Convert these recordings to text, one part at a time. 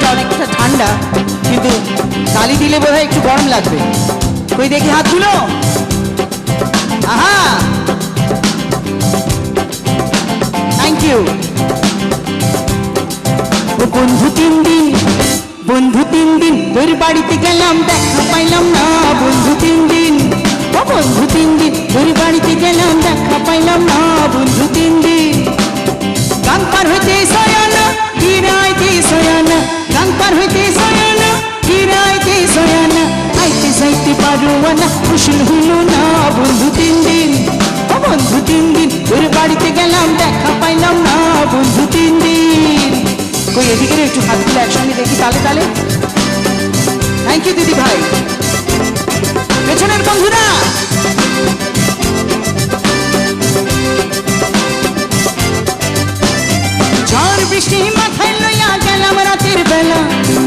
আজকে অনেকটা ঠান্ডা, কিন্তু তালি দিলে বোধহয় একটু গরম লাগবে। কই দেখি হাত তুলো। আহা, থ্যাংক ইউ। ও বন্ধু তিন দিন তোর বাড়িতে গেলাম, দেখা পাইলাম না। বন্ধু তিন দিন, ও বন্ধু তিন দিন তোর বাড়িতে গেলাম, দেখা পাইলাম না। বন্ধু তিন দিন গান পার হইতে সয়ানা, গিরাইতে সয়ানা, গান পার হইতে সয়ানা, গিরাইতে সয়ানা, আইতে যাইতে পারুয়া না, কুশল হইল না। বন্ধু তিন দিন, ও বন্ধু তিন দিন তোর বাড়িতে গেলাম, দেখা পাইলাম না। বন্ধু তিন দিন। কই এদিকে একটু হাত তুলে একসঙ্গে দেখি তালে তালে। থ্যাংক ইউ দিদি ভাই। পেছনের বন্ধুরা ঝড় বৃষ্টি মাথায় লইয়া গেলাম রাতের বেলা,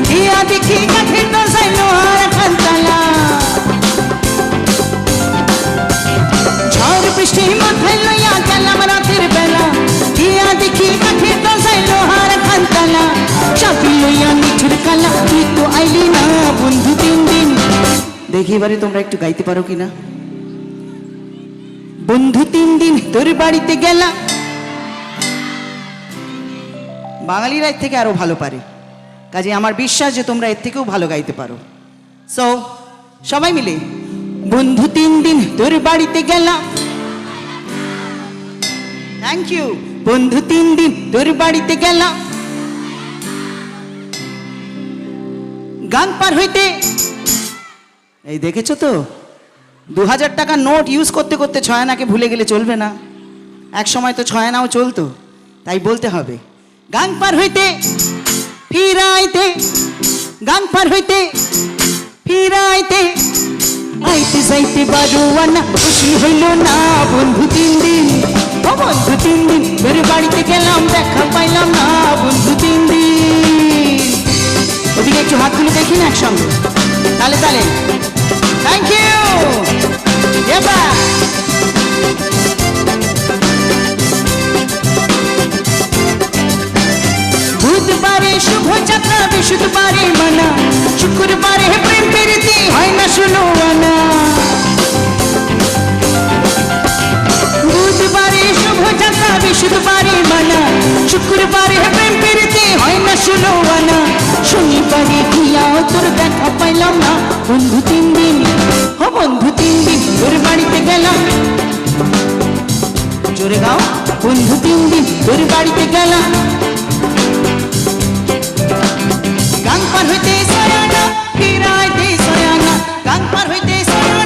গিয়া দেখি কাঠের দরজায় লোহার খানতালা। ঝড় বৃষ্টি মাথায় লইয়া গেলাম রাতের বেলা, গিয়া দেখি কাঠের দরজায় লোহার খানতালা। চাবি লইয়া নিঠুর কালা, তুই তো আইলি না। বন্ধু তিন দিন। দেখি এবারে তোমরা একটু গাইতে পারো কিনা। বন্ধু তিন দিন তোর বাড়িতে গেলা। বাঙালিরা এর থেকে আরো ভালো পারে, কাজে আমার বিশ্বাস যে তোমরা এর থেকেও ভালো গাইতে পারো। সো সবাই মিলে বন্ধু তিন দিন তোর বাড়িতে গেলাম। Thank you. বন্ধু তিন দিন তোর বাড়িতে গেলাম, গান পার হইতে। এই দেখেছো তো, 2000 টাকা নোট ইউজ করতে করতে ছয়ানাকে ভুলে গেলে চলবে না। এক সময় তো ছয়ানাও চলতো, তাই বলতে হবে। গান পার হইতে ফিরাইতে, গান পার হইতে ফিরাইতে, আইতে যাইতে বারোয়ানা, খুশি হইল না। বন্ধু তিন দিন, ও বন্ধু তিন দিন তোর বাড়িতে গেলাম, দেখা পাইলাম না। বন্ধু তিন দিন। ওদিকে একটু হাত তুলে দেখি না একসঙ্গে তালে তালে। Thank you. এবার বুধবারে শুভ যাত্রা, বৃহস্পতিবারে মানা, শুক্রবারে প্রেম প্রীতি হয় না শুনো আনা। বুধবারে শুভ যাত্রা, বৃহস্পতিবারে মানা, শুক্রবারে প্রেম প্রীতি হয় না শুনো আনা। শনিবারে গিয়াও তোর দেখা পাইলাম না। বন্ধু তিন দিন, ও বন্ধু তিন দিন তোর বাড়িতে গেলাম। জোরে গাও। বন্ধু তিন দিন তোর বাড়িতে গেলাম, গান পার হইতে সয়ানা, ফিরাইতে সয়ানা, গান পার হইতে সয়ানা।